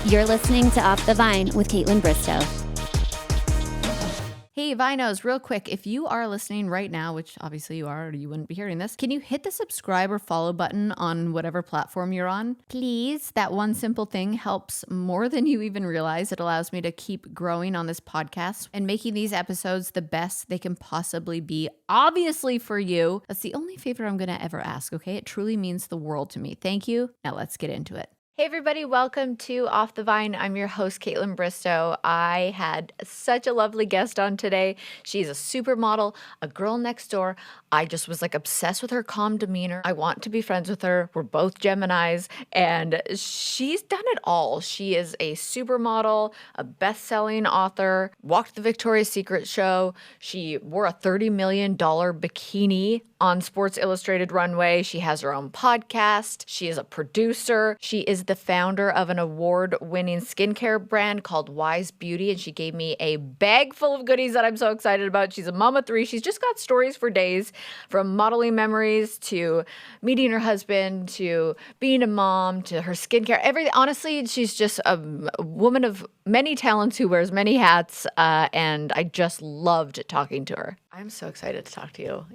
You're listening to Off the Vine with Kaitlyn Bristowe. Hey, Vinos, real quick, if you are listening right now, which obviously you are or you wouldn't be hearing this, can you hit the subscribe or follow button on whatever platform you're on? Please. That one simple thing helps more than you even realize. It allows me to keep growing on this podcast and making these episodes the best they can possibly be, obviously for you. That's the only favor I'm going to ever ask, okay? It truly means the world to me. Thank you. Now let's get into it. Hey everybody, welcome to Off the Vine. I'm your host, Kaitlyn Bristowe. I had such a lovely guest on today. She's a supermodel, a girl next door. I just was like obsessed with her calm demeanor. I want to be friends with her. We're both Geminis, and she's done it all. She is a supermodel, a best-selling author, walked the Victoria's Secret show. She wore a $30 million bikini on Sports Illustrated Runway. She has her own podcast. She is a producer. She is the founder of an award-winning skincare brand called YSE Beauty, and she gave me a bag full of goodies that I'm so excited about. She's a mom of 3. She's just got stories for days, from modeling memories to meeting her husband to being a mom to her skincare. Everything. Honestly, she's just a woman of many talents who wears many hats, and I just loved talking to her. I'm so excited to talk to you.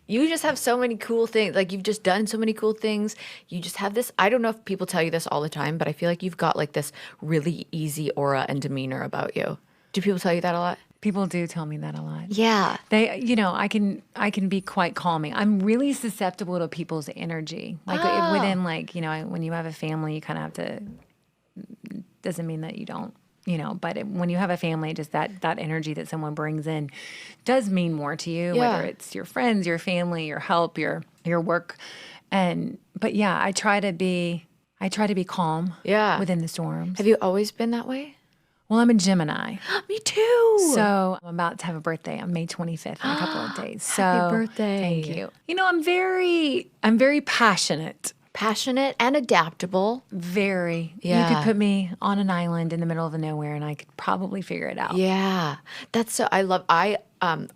You just have so many cool things. Like, you've just done so many cool things. You just have this, I don't know if people tell you this all the time, but I feel like you've got like this really easy aura and demeanor about you. Do people tell you that a lot? People do tell me that a lot. Yeah. They, I can be quite calming. I'm really susceptible to people's energy. Like within when you have a family, you kind of have to, doesn't mean that you don't. But when you have a family, just that energy that someone brings in does mean more to you, whether it's your friends, your family, your help, your work. But yeah, I try to be calm within the storms. Have you always been that way? Well, I'm a Gemini. Me too. So I'm about to have a birthday on May 25th in a couple of days. So Happy birthday. Thank you. I'm very passionate. Passionate and adaptable. Very. Yeah. You could put me on an island in the middle of nowhere and I could probably figure it out. Yeah. I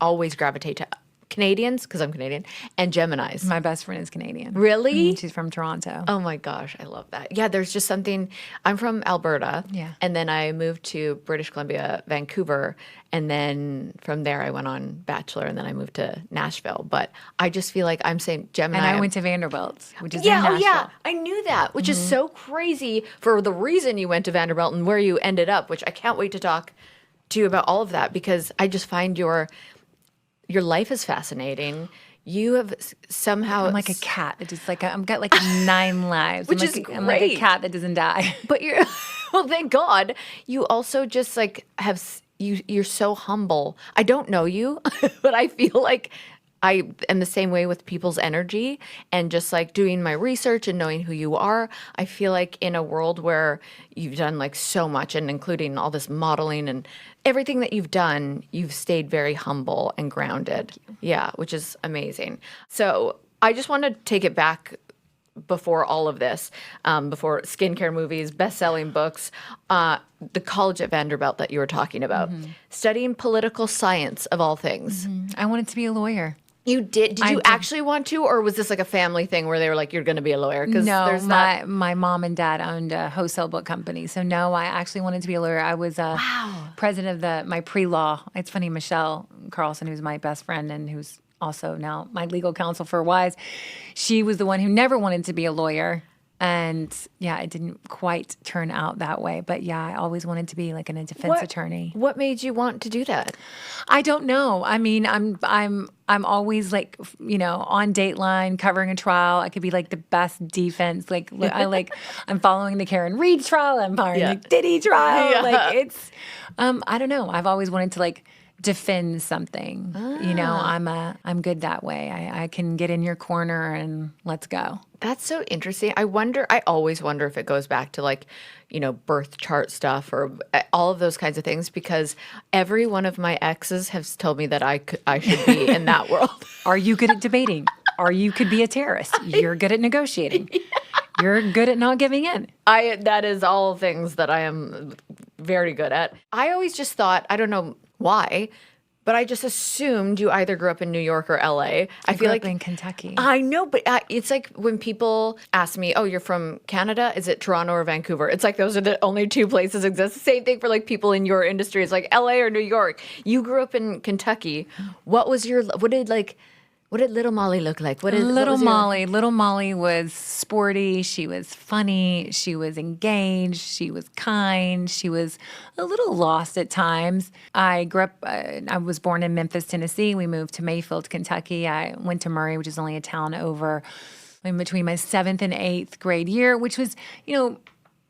always gravitate to Canadians, because I'm Canadian, and Geminis. My best friend is Canadian. Really? She's from Toronto. Oh my gosh, I love that. Yeah, there's just something. I'm from Alberta. Yeah. And then I moved to British Columbia, Vancouver. And then from there I went on Bachelor, and then I moved to Nashville. But I just feel like I'm saying Gemini. And I went to Vanderbilt, which is in Nashville. Yeah, I knew that, which is so crazy for the reason you went to Vanderbilt and where you ended up, which I can't wait to talk to you about all of that, because I just find your life is fascinating. You have somehow... I'm like a cat. I've got like 9 lives. Which is great. I'm like a cat that doesn't die. But well, thank God. You also just like you're so humble. I don't know you, but I feel like I am the same way with people's energy, and just like doing my research and knowing who you are. I feel like in a world where you've done like so much, and including all this modeling and everything that you've done, you've stayed very humble and grounded. Yeah, which is amazing. So I just want to take it back before all of this, before skincare movies, best-selling books, the college at Vanderbilt that you were talking about, studying political science of all things. I wanted to be a lawyer. You did? Did you actually want to, or was this like a family thing where they were like, "You're going to be a lawyer"? No, my mom and dad owned a wholesale book company, so no, I actually wanted to be a lawyer. I was president of my pre-law. It's funny, Michelle Carlson, who's my best friend and who's also now my legal counsel for WISE, she was the one who never wanted to be a lawyer. And yeah, it didn't quite turn out that way. But yeah, I always wanted to be like a defense attorney. What made you want to do that? I don't know. I mean, I'm always like, on Dateline covering a trial. I could be like the best defense. Like I'm following the Karen Reed trial. I'm following the Diddy trial. Yeah. Like it's, I don't know. I've always wanted to like defend something. I'm good that way. I can get in your corner and let's go. That's so interesting. I always wonder if it goes back to like, birth chart stuff or all of those kinds of things, because every one of my exes has told me that I should be in that world. Are you good at debating? Or you could be a terrorist. You're good at negotiating. You're good at not giving in. That is all things that I am very good at. I always just thought, I don't know why, but I just assumed you either grew up in New York or LA. I grew up in Kentucky. I know, but it's like when people ask me, oh, you're from Canada? Is it Toronto or Vancouver? It's like those are the only two places exist. Same thing for like people in your industry. It's like LA or New York. You grew up in Kentucky. What did little Molly look like? Little Molly was sporty. She was funny. She was engaged. She was kind. She was a little lost at times. I grew up, I was born in Memphis, Tennessee. We moved to Mayfield, Kentucky. I went to Murray, which is only a town over in between my 7th and 8th grade year, which was,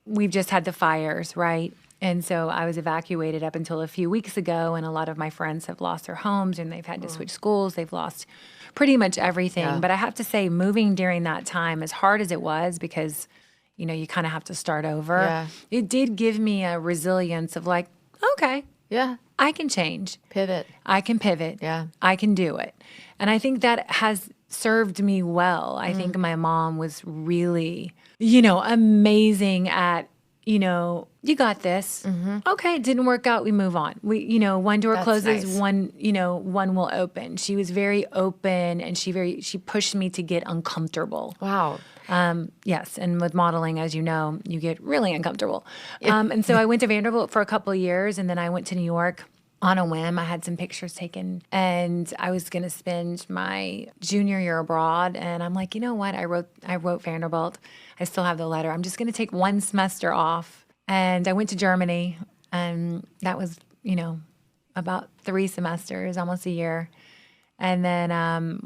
we've just had the fires, right? And so I was evacuated up until a few weeks ago, and a lot of my friends have lost their homes and they've had to switch schools. They've lost pretty much everything. Yeah. But I have to say, moving during that time, as hard as it was, because, you kind of have to start over, it did give me a resilience of like, okay, I can change. Pivot. I can pivot. Yeah. I can do it. And I think that has served me well. I think my mom was really, amazing at, you got this. Mm-hmm. Okay, it didn't work out. We move on. One door closes, nice. One will open. She was very open, and she pushed me to get uncomfortable. Wow. Yes, and with modeling, as you know, you get really uncomfortable. And so I went to Vanderbilt for a couple of years, and then I went to New York on a whim. I had some pictures taken, and I was going to spend my junior year abroad. And I'm like, you know what? I wrote Vanderbilt. I still have the letter. I'm just going to take one semester off. And I went to Germany, and that was, about 3 semesters, almost a year. And then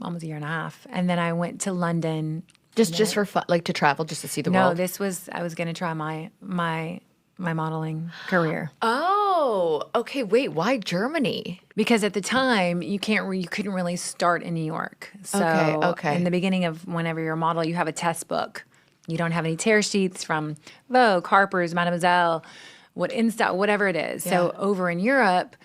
almost a year and a half. And then I went to London. Just for fun, like to travel, just to see the world? No, I was going to try my modeling career. Oh, okay. Wait, why Germany? Because at the time you couldn't really start in New York. So okay. In the beginning of whenever you're a model, you have a test book. You don't have any tear sheets from Vogue, Harper's, Mademoiselle, InStyle, whatever it is. Yeah. So over in Europe,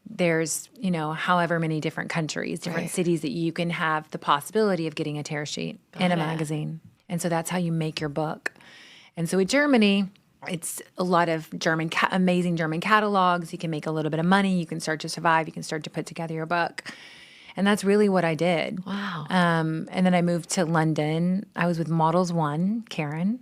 there's, however many different countries, different cities that you can have the possibility of getting a tear sheet in a magazine. And so that's how you make your book. And so with Germany, it's a lot of amazing German catalogs. You can make a little bit of money. You can start to survive. You can start to put together your book. And that's really what I did. Wow. And then I moved to London. I was with Models One, Karen,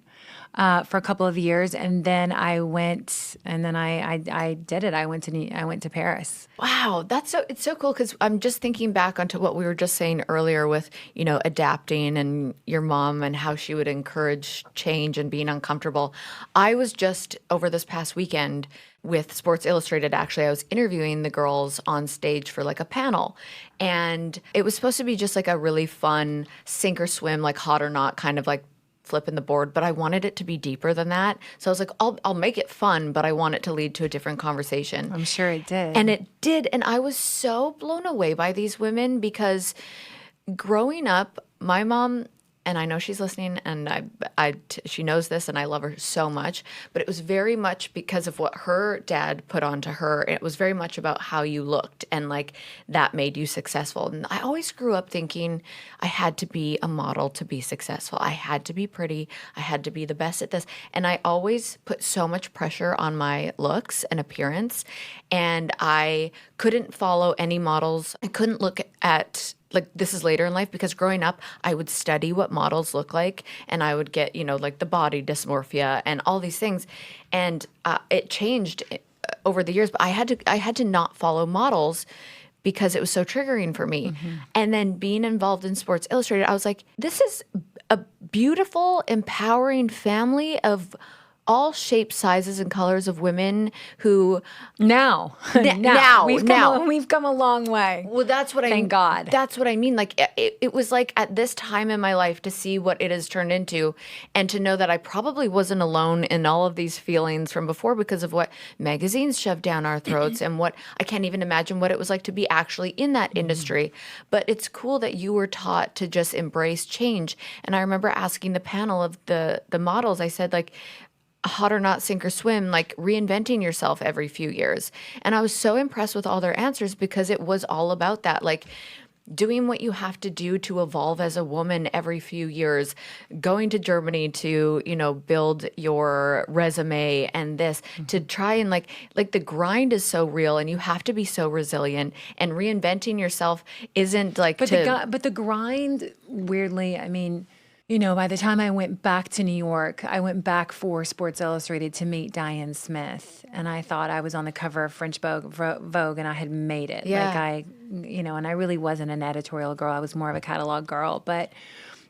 for a couple of years, and then I went, and then I did it. I went to Paris. Wow, it's so cool, because I'm just thinking back onto what we were just saying earlier with adapting and your mom and how she would encourage change and being uncomfortable. I was just over this past weekend with Sports Illustrated. Actually, I was interviewing the girls on stage for like a panel, and it was supposed to be just like a really fun sink or swim, like hot or not kind of like flipping the board, but I wanted it to be deeper than that. So I was like, I'll make it fun, but I want it to lead to a different conversation. I'm sure it did. And it did. And I was so blown away by these women, because growing up, my mom, and I know she's listening, and she knows this, and I love her so much, but it was very much because of what her dad put onto her. It was very much about how you looked, and like that made you successful. And I always grew up thinking I had to be a model to be successful. I had to be pretty. I had to be the best at this. And I always put so much pressure on my looks and appearance, and I couldn't follow any models. I couldn't look at, like, this is later in life, because growing up, I would study what models look like, and I would get, like the body dysmorphia and all these things. And it changed over the years, but I had to not follow models because it was so triggering for me. Mm-hmm. And then being involved in Sports Illustrated, I was like, this is a beautiful, empowering family of all shapes, sizes, and colors of women who now we've come a long way. Well, that's what Thank God. That's what I mean. Like it was like at this time in my life to see what it has turned into, and to know that I probably wasn't alone in all of these feelings from before, because of what magazines shoved down our throats and what I can't even imagine what it was like to be actually in that industry. But it's cool that you were taught to just embrace change. And I remember asking the panel of the models, I said, like, hot or not, sink or swim, like reinventing yourself every few years. And I was so impressed with all their answers, because it was all about that. Like, doing what you have to do to evolve as a woman every few years, going to Germany to, build your resume and this to try and like the grind is so real and you have to be so resilient, and reinventing yourself isn't like but the grind, weirdly, I mean, by the time I went back to New York, I went back for Sports Illustrated to meet Diane Smith. And I thought I was on the cover of French Vogue and I had made it. Yeah. And I really wasn't an editorial girl. I was more of a catalog girl. But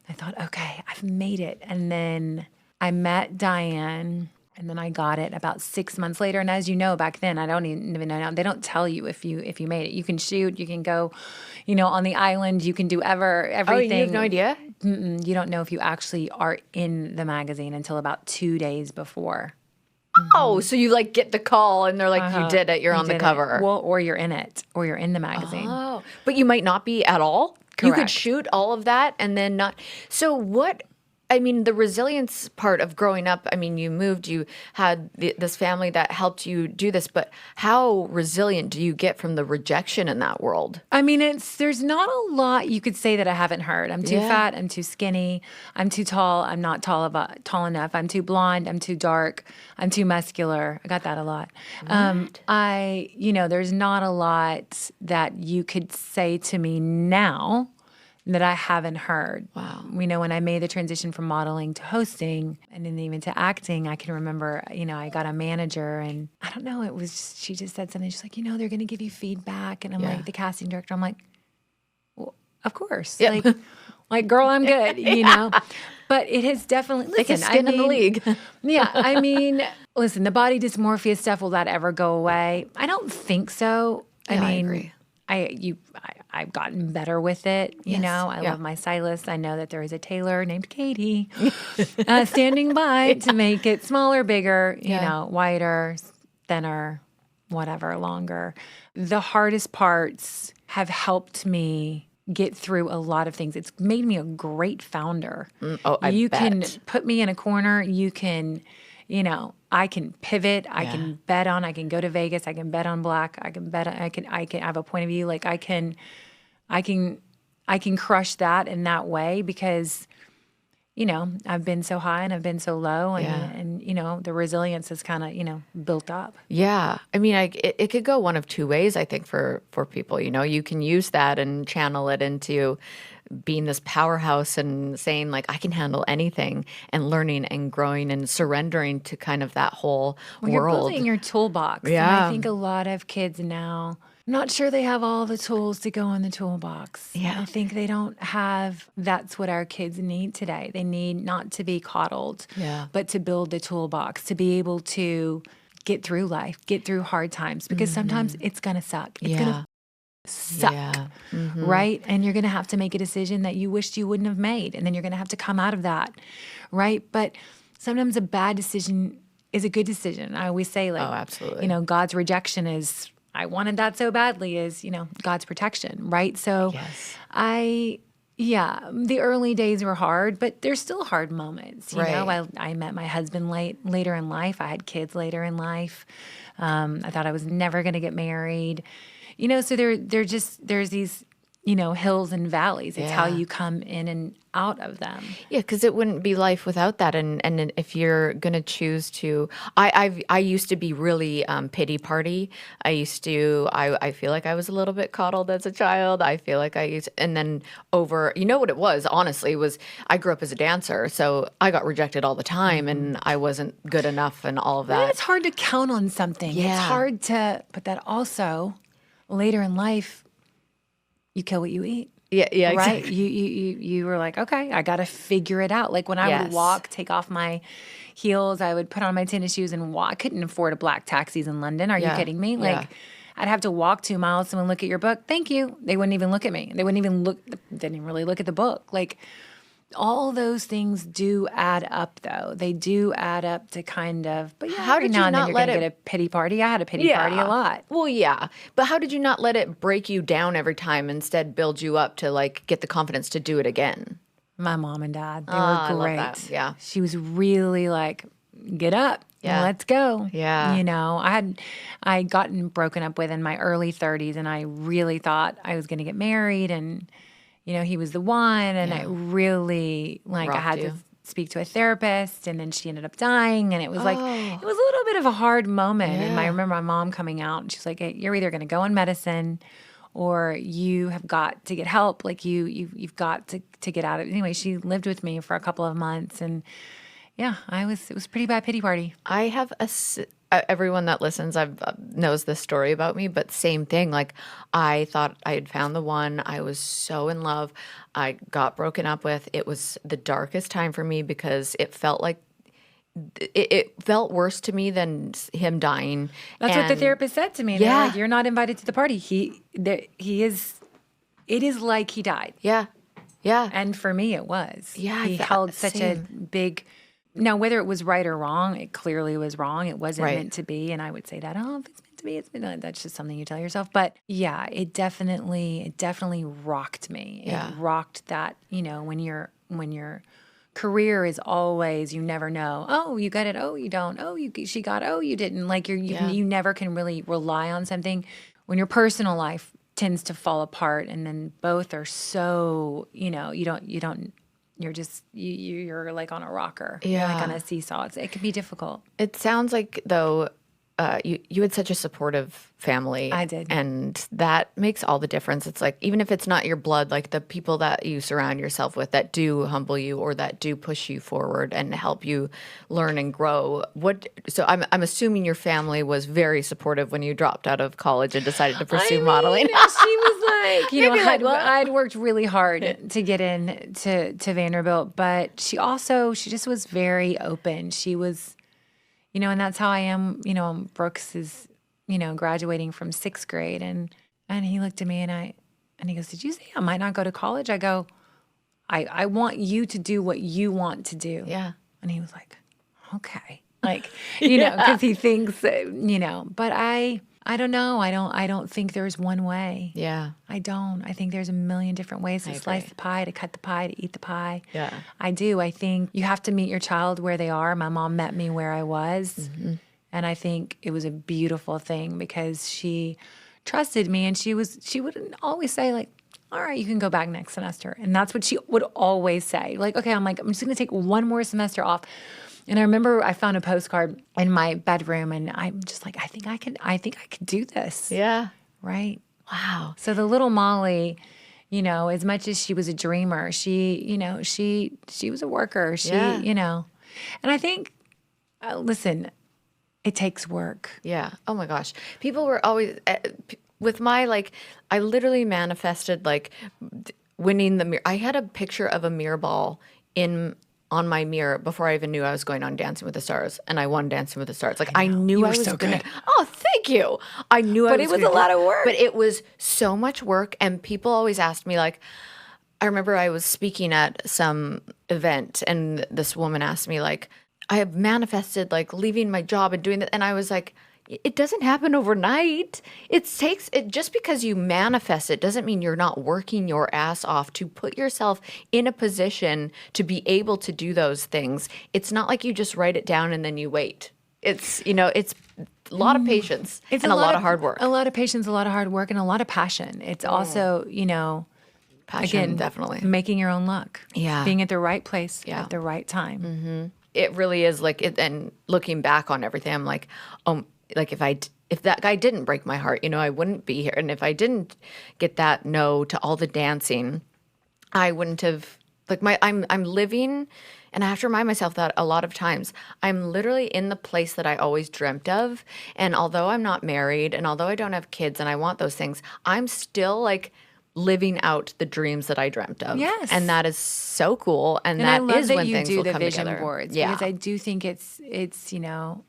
I thought, okay, I've made it. And then I met Diane. And then I got it about 6 months later. And as you know, back then, I don't even know now, they don't tell you if you made it. You can shoot, you can go, on the island, you can do everything. Oh, you have no idea? You don't know if you actually are in the magazine until about 2 days before. Oh, so you like get the call and they're like, you did it, you're on the cover. Well, or you're in it, or you're in the magazine. Oh, but you might not be at all? You could Correct. shoot all of that and then not. So the resilience part of growing up, you moved, you had this family that helped you do this, but how resilient do you get from the rejection in that world? There's not a lot you could say that I haven't heard. I'm too fat, I'm too skinny, I'm too tall, I'm not tall enough, I'm too blonde, I'm too dark, I'm too muscular. I got that a lot. There's not a lot that you could say to me now that I haven't heard. Wow. When I made the transition from modeling to hosting and then even to acting, I can remember, I got a manager and I don't know, she just said something. She's like, they're going to give you feedback. And I'm like, the casting director, I'm like, well, of course. Yeah. Like, girl, I'm good, But it has definitely, listen, skin in the league. Yeah. Listen, the body dysmorphia stuff, will that ever go away? I don't think so. Yeah, I agree. I've gotten better with it. Yes. I love my stylist. I know that there is a tailor named Katie standing by to make it smaller, bigger, wider, thinner, whatever, longer. The hardest parts have helped me get through a lot of things. It's made me a great founder. You can put me in a corner. You can, I can pivot. I can bet on. I can go to Vegas. I can bet on black. I can bet. I can have a point of view. Like I can crush that in that way because, I've been so high and I've been so low, and the resilience is kind of built up. Yeah, it could go one of two ways. I think for people, you can use that and channel it into being this powerhouse and saying like I can handle anything, and learning and growing and surrendering to kind of that whole world. You're building your toolbox. Yeah, and I think a lot of kids now, I'm not sure they have all the tools to go in the toolbox. Yeah, I think they don't have. That's what our kids need today. They need not to be coddled, but to build the toolbox, to be able to get through life, get through hard times, because sometimes it's gonna suck. It's gonna suck, right? And you're going to have to make a decision that you wished you wouldn't have made. And then you're going to have to come out of that, right? But sometimes a bad decision is a good decision. I always say, like, oh, absolutely. God's rejection is, I wanted that so badly, is, God's protection, right? So the early days were hard, but there's still hard moments. You know, I met my husband later in life. I had kids later in life. I thought I was never going to get married. So there's these, hills and valleys. It's how you come in and out of them. Yeah, because it wouldn't be life without that. And if you're going to choose to, I used to be really pity party. I feel like I was a little bit coddled as a child. I feel like and then what it was, honestly, was I grew up as a dancer. So I got rejected all the time and I wasn't good enough and all of that. Well, it's hard to count on something. Yeah. It's hard but that also later in life, you kill what you eat. Yeah, right. Exactly. You were like, okay, I got to figure it out. Like when I would walk, take off my heels, I would put on my tennis shoes and walk. I couldn't afford a black taxis in London. Are you kidding me? Like I'd have to walk 2 miles. Someone look at your book. Thank you. They wouldn't even look at me. They wouldn't even didn't even really look at the book. Like all those things do add up, though. They do add up to kind of. But how did you not let it get a pity party? I had a pity party a lot. Well, yeah, but how did you not let it break you down every time? Instead, build you up to like get the confidence to do it again. My mom and dad, they were I great. love that. Yeah, she was really like, get up. Yeah. Let's go. Yeah. You know, I gotten broken up with in my early 30s, and I really thought I was going to get married, and, you know, he was the one. And I really, like, I Rocked had you. to speak to a therapist, and then she ended up dying. And it was like, it was a little bit of a hard moment. And I remember my mom coming out, and she's like, hey, you're either going to go on medicine or you have got to get help. Like you've got to get out of it. Anyway, she lived with me for a couple of months, and yeah, it was pretty bad pity party. I have everyone that listens knows this story about me, but same thing. Like, I thought I had found the one. I was so in love. I got broken up with. It was the darkest time for me because it felt like it felt worse to me than him dying. That's what the therapist said to me. They're Yeah. like, you're not invited to the party. It is like he died. Yeah. Yeah. And for me, it was. Yeah, He held such a big. Now, whether it was right or wrong, it clearly was wrong. It wasn't meant to be. And I would say that, if it's meant to be, it's meant. That's just something you tell yourself. But yeah, it definitely rocked me. Yeah. It rocked that, you know, when your career is always, you never know. Oh, you got it. Oh, you don't. Oh, she got. Oh, you didn't. Like you never can really rely on something when your personal life tends to fall apart, and then both are so, you know, you're just you're like on a rocker. You're like on a seesaw. It can be difficult. It sounds like, though, you had such a supportive family. I did. And that makes all the difference. It's like, even if it's not your blood, like the people that you surround yourself with that do humble you or that do push you forward and help you learn and grow. So I'm assuming your family was very supportive when you dropped out of college and decided to pursue modeling. She was like, you know, Maybe I'd worked really hard to get in to Vanderbilt, but she just was very open. She was, you know, and that's how I am. You know, Brooks is, you know, graduating from 6th grade, and he looked at me and he goes, "Did you say I might not go to college?" I go, I want you to do what you want to do. Yeah. And he was like, okay, like, you know, because he thinks, you know. But I don't know. I don't think there's one way. Yeah. I don't. I think there's a million different ways to slice the pie, to cut the pie, to eat the pie. Yeah. I do. I think you have to meet your child where they are. My mom met me where I was. Mm-hmm. And I think it was a beautiful thing because she trusted me, and she wouldn't always say, like, all right, you can go back next semester. And that's what she would always say. Like, okay, I'm just going to take one more semester off. And I remember I found a postcard in my bedroom, and I'm just like, I think I could do this. Yeah. Right. Wow. So the little Molly, you know, as much as she was a dreamer, she was a worker. You know, and I think, listen, it takes work. Yeah. Oh my gosh. People were always with my, like, I literally manifested, like, winning the mirror. I had a picture of a mirror ball on my mirror before I even knew I was going on Dancing with the Stars, and I won Dancing with the Stars. Like, I knew I was so gonna. good. Oh, thank you. I knew But it was a lot of work. But it was so much work, and people always asked me, like, I remember I was speaking at some event, and this woman asked me, like, I have manifested, like, leaving my job and doing that, and I was like, it doesn't happen overnight. Just because you manifest it doesn't mean you're not working your ass off to put yourself in a position to be able to do those things. It's not like you just write it down and then you wait. It's, you know, it's a lot of patience and a lot of hard work. A lot of patience, a lot of hard work, and a lot of passion. It's also, you know, Passion, again, definitely. Making your own luck. Yeah. Being at the right place at the right time. Mm-hmm. It really is, like, and looking back on everything, I'm like, like, if that guy didn't break my heart, you know, I wouldn't be here. And if I didn't get that no to all the dancing, I wouldn't have, like, I'm living, and I have to remind myself that a lot of times I'm literally in the place that I always dreamt of. And although I'm not married, and although I don't have kids and I want those things, I'm still, like, living out the dreams that I dreamt of. Yes. And that is so cool. And I that love is that when you things do will the come vision together. boards, Yeah. because I do think it's, you know,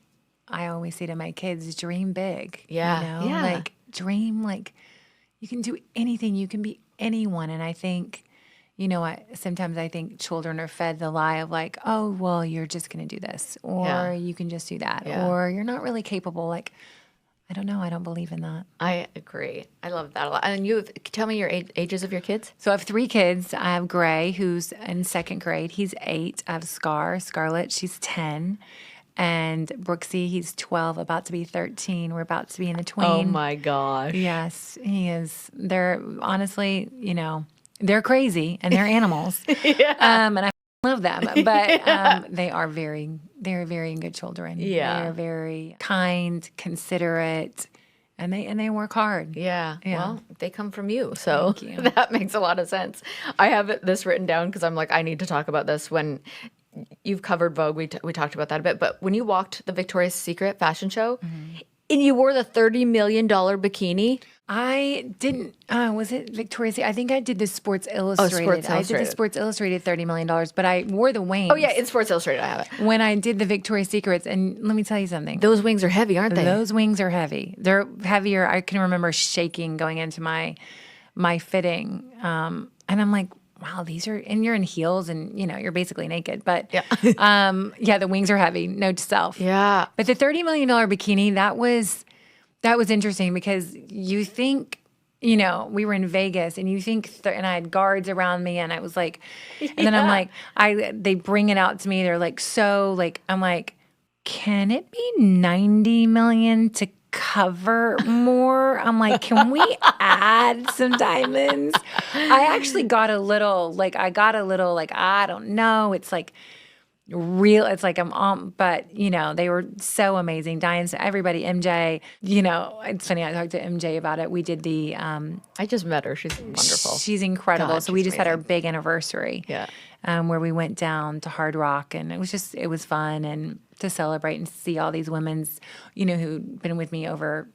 I always say to my kids, dream big. Yeah. You know? Yeah. Like, dream, like, you can do anything. You can be anyone. And I think, you know, sometimes I think children are fed the lie of, like, oh, well, you're just going to do this, or you can just do that, or you're not really capable. Like, I don't know. I don't believe in that. I agree. I love that a lot. And tell me your ages of your kids. So I have 3 kids. I have Gray, who's in 2nd grade. He's 8. I have Scarlett. She's 10. And Brooksy, he's 12, about to be 13. We're about to be in the tween. Oh my gosh. Yes, he is. They're honestly, they're crazy and they're animals. And I love them, but they're very good children. Yeah. They're very kind, considerate, and they work hard. Yeah. Yeah. Well, they come from you. So Thank you. that makes a lot of sense. I have this written down because I'm like, I need to talk about this. When you've covered Vogue, we talked about that a bit, but when you walked the Victoria's Secret fashion show and you wore the $30 million bikini. I didn't, was it Victoria's? I think I did the Sports Illustrated. Sports I did the Sports Illustrated $30 million, but I wore the wings. Oh yeah, in Sports Illustrated, I have it. When I did the Victoria's Secrets, and let me tell you something. Those wings are heavy, aren't they? Those wings are heavy. They're heavier. I can remember shaking going into my fitting. And I'm like, wow, these are, and you're in heels and, you're basically naked. But Yeah. the wings are heavy. Note to self. Yeah. But the $30 million bikini, that was interesting because you think, we were in Vegas and you think, and I had guards around me and I was like, and then I'm like, they bring it out to me. They're like, I'm like, can it be 90 million to cover more? I'm like, can we add some diamonds? I actually got a little, I don't know. It's like real. It's like but they were so amazing. Diane's, everybody, MJ, it's funny. I talked to MJ about it. We did the, I just met her. She's wonderful. She's incredible. God, so we she's just had our amazing. big anniversary. Yeah. Where we went down to Hard Rock and it was fun and to celebrate and see all these women's, who'd been with me over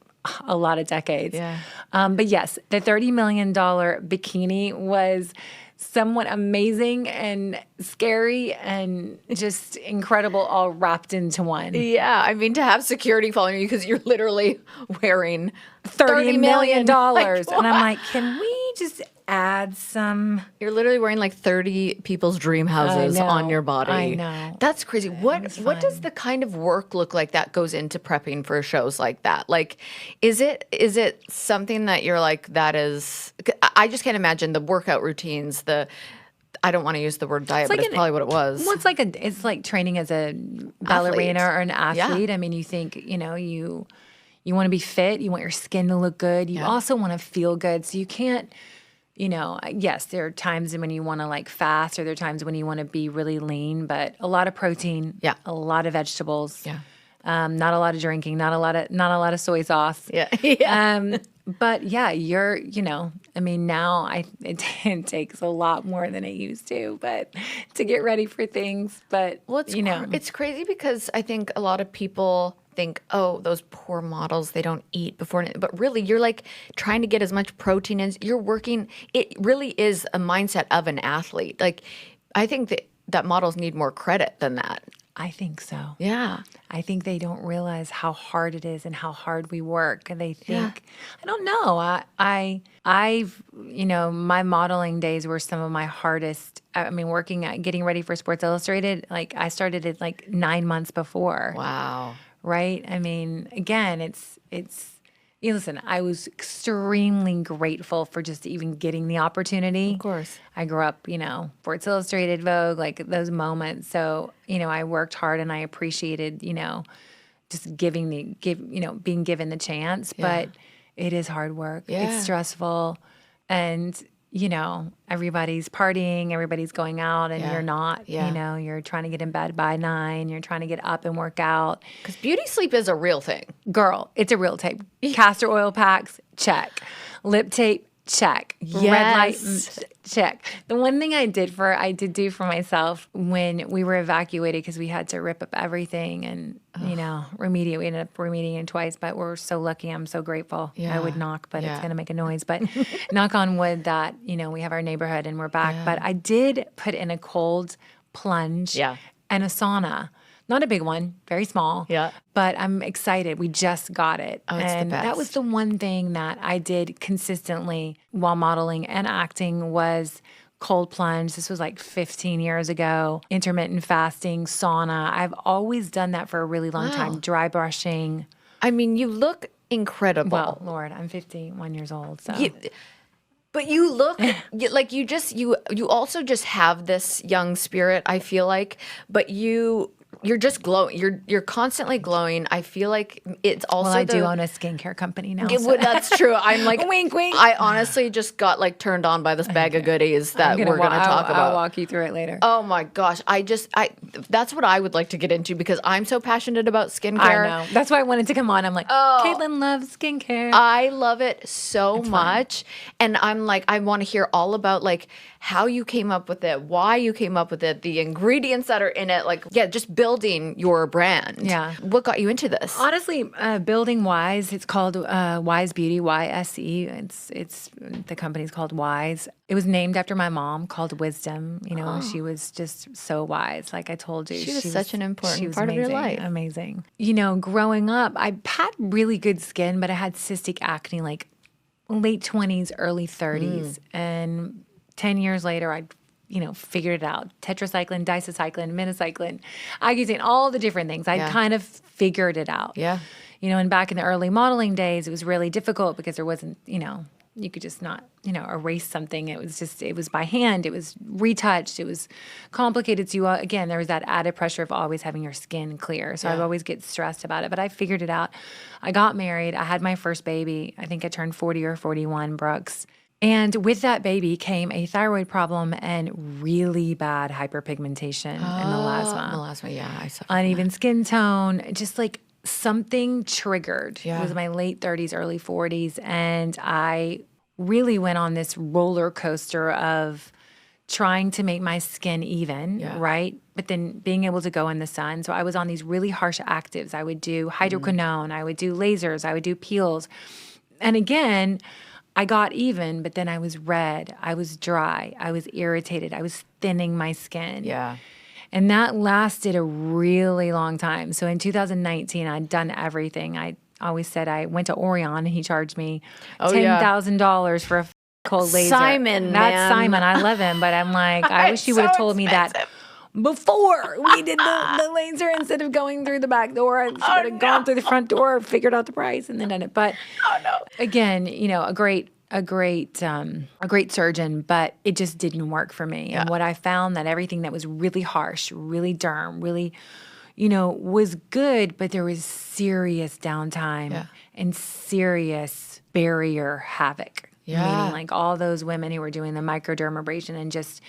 a lot of decades. Yeah. But yes, the $30 million bikini was somewhat amazing and scary and just incredible all wrapped into one. Yeah, I mean, to have security following you because you're literally wearing $30 million. Like, and I'm like, can we just add some? You're literally wearing like 30 people's dream houses I know, on your body. I know. That's crazy. What does fun. the kind of work look like that goes into prepping for shows like that? Like, is it something that you're like, that is, I just can't imagine the workout routines, I don't want to use the word diet, but it's probably what it was. Well, it's like training as a ballerina or an athlete. Yeah. I mean, you think, you want to be fit, you want your skin to look good, you also want to feel good. So you can't, yes, there are times when you want to like fast, or there are times when you want to be really lean, but a lot of protein, a lot of vegetables, not a lot of drinking, not a lot of soy sauce. Yeah. But yeah, I mean, now it takes a lot more than it used to, but to get ready for things. But Well, it's crazy because I think a lot of people think, oh, those poor models, they don't eat before. But really, you're like trying to get as much protein as you're working. It really is a mindset of an athlete. Like, I think that models need more credit than that. I think so. Yeah. I think they don't realize how hard it is and how hard we work. And they think, I don't know. I've my modeling days were some of my hardest. I mean, getting ready for Sports Illustrated, like I started it like 9 months before. Wow. Right? I mean, again, it's listen, I was extremely grateful for just even getting the opportunity. Of course. I grew up, Sports Illustrated, Vogue, like those moments. So, I worked hard and I appreciated, just being given the chance. Yeah. But it is hard work. Yeah. It's stressful. And, everybody's partying, everybody's going out, and you're not, you're trying to get in bed by 9, you're trying to get up and work out. Because beauty sleep is a real thing. Girl, it's a real tape. Castor oil packs, check. Lip tape, check. Yes. Red light, check. The one thing I did do for myself when we were evacuated, because we had to rip up everything and, remediate. We ended up remediating twice, but we're so lucky. I'm so grateful. Yeah. I would knock, but Yeah. it's going to make a noise. But knock on wood that, we have our neighborhood and we're back. Yeah. But I did put in a cold plunge and a sauna. Not a big one, very small. Yeah. But I'm excited. We just got it. Oh, it's the and that was best. the one thing that I did consistently while modeling and acting was cold plunge. This was like 15 years ago. Intermittent fasting, sauna. I've always done that for a really long time. Dry brushing. I mean, you look incredible. Well, Lord, I'm 51 years old, so. But you look like you also just have this young spirit, I feel like, but you you're just glowing. You're constantly glowing. I feel like it's also Well, I do own a skincare company now. So. That's true. I'm like, wink, wink. I honestly just got like turned on by this bag of goodies that we're going to talk about. I'll walk you through it later. Oh my gosh. That's what I would like to get into because I'm so passionate about skincare. I know. That's why I wanted to come on. I'm like, Kaitlyn loves skincare. I love it so much. And I'm like, I want to hear all about like how you came up with it, why you came up with it, the ingredients that are in it. Like, yeah, just building your brand. Yeah. What got you into this? Honestly, building Wise, it's called YSE Beauty, YSE. It's the company's called Wise. It was named after my mom, called Wisdom. You know, she was just so wise. Like I told you, she was such an important part amazing, of your life. Amazing. You know, growing up, I had really good skin, but I had cystic acne like late 20s, early 30s. And 10 years later, I figured it out. Tetracycline, disacycline, minocycline, Accutane, all the different things. I kind of figured it out. Yeah. You know, and back in the early modeling days, it was really difficult because there wasn't, you could just not, erase something. It was by hand. It was retouched. It was complicated. So again, there was that added pressure of always having your skin clear. So I'd always get stressed about it, but I figured it out. I got married. I had my first baby. I think I turned 40 or 41, Brooks. And with that baby came a thyroid problem and really bad hyperpigmentation and melasma. Melasma, yeah. I saw uneven skin tone, just like something triggered. Yeah. It was my late 30s, early 40s. And I really went on this roller coaster of trying to make my skin even, right? But then being able to go in the sun. So I was on these really harsh actives. I would do hydroquinone. I would do lasers. I would do peels. And again, I got even, but then I was red. I was dry. I was irritated. I was thinning my skin. Yeah. And that lasted a really long time. So in 2019, I'd done everything. I always said I went to Orion and he charged me $10,000 for a cold laser. Simon, That's man. Simon. I love him, but I'm like, I wish you would have told me that before we did the laser instead of going through the back door. I should have gone through the front door, figured out the price, and then done it. But again, a great surgeon, but it just didn't work for me. And what I found that everything that was really harsh, really derm, really, was good, but there was serious downtime and serious barrier havoc. Yeah. Meaning like all those women who were doing the microdermabrasion and just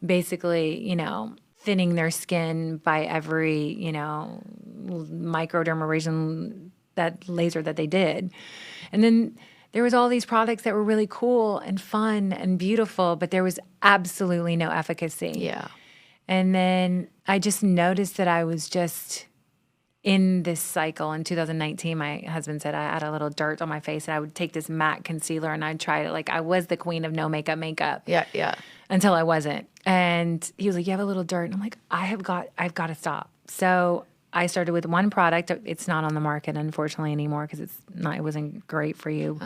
basically, thinning their skin by every, microdermabrasion, that laser that they did. And then there was all these products that were really cool and fun and beautiful, but there was absolutely no efficacy. Yeah. And then I just noticed that I was just in this cycle. In 2019, my husband said I had a little dirt on my face and I would take this matte concealer and I'd try it. Like I was the queen of no makeup. Yeah, yeah. Until I wasn't. And he was like, you have a little dirt. And I'm like, I've got to stop. So I started with one product. It's not on the market, unfortunately, anymore because it wasn't great for you.